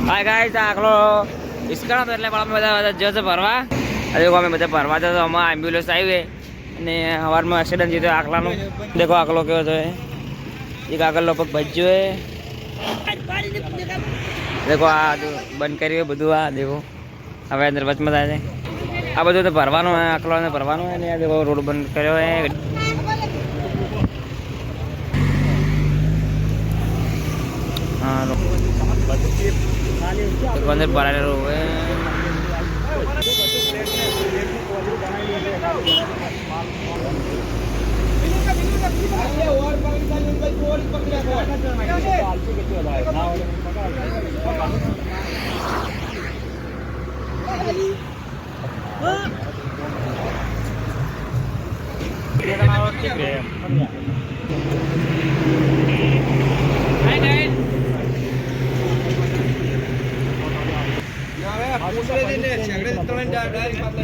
Hi guys આખલો ઇસ્કાનો એટલે પણ અમે બધા જશે ભરવા. આજે અમે બધા ભરવા જતો અમાર એમ્બ્યુલન્સ આવી અને સવારમાં એક્સિડન્ટ થયો આખલાનું. દેખો આખલો કેવો છે, એક આગળનો પગ ભજ્યો છે. દેખો આ બંધ કર્યું બધું. આ દેખો હવે અંદર વચમાં થાય છે. આ બધું તો ભરવાનું હોય, આખલોને ભરવાનું હોય ને. આ દેખો રોડ બંધ કર્યો હોય. હા અંદર ભરાયેલું હોય.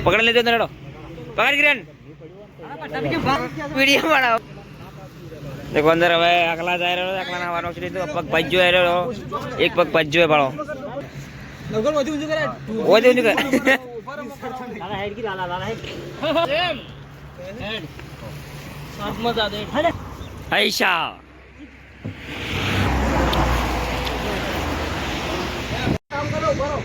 પકડ લેજો નડો, પકડ કિરણ વિડિયો બનાવો. દેખો અંદર હવે આકલા જાય રહ્યો. આકલા ના વાનો છે તો પગ ભજ્યો આવ્યો. એક પગ ભજ્યો પાડો નગર વધુ ઊંચું કરે વધુ ઊંચું કરે. લાલા હેડ કી લાલા હેડ સેમ હેડ સાત મજા દે હલે આયશા. કામ કરો બરો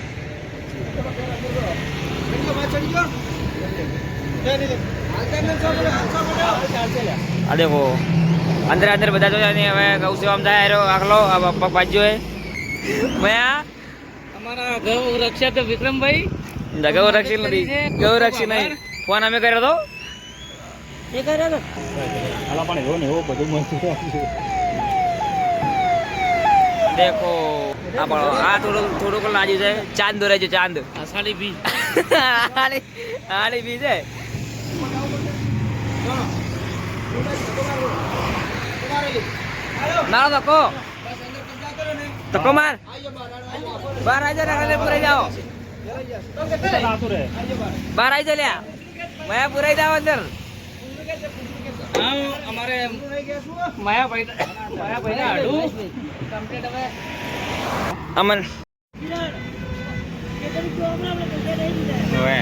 આ દેખો અંદર અંદર બધા જો હવે ગૌ સેવામાં જાય રહ્યો આખલો પગ ભાજ્યો હે. મયા અમારા ગૌ રક્ષક વિક્રમભાઈ ગૌ રક્ષક નથી, ગૌ રક્ષક નહીં. ફોન અમે કર્યો તો એ કર્યો તો આલા પણ એવો ને એવો બધું મસ્ત દેખો. આ પણ આ થોડુંક લાજ્યું છે. ચાંદ દોરે છે, ચાંદ આસાડી બી આડી બી છે. મારો ધક્કો ધક્કો માર બહાર આવી જા. પૂરાઈ જાઓ બહાર આવી જા લ્યા. મયા પૂરાઈ જાઓ અંદર. અમારે માયાભાઈ ના હાડું કમ્પ્લીટ હવે અમન હવે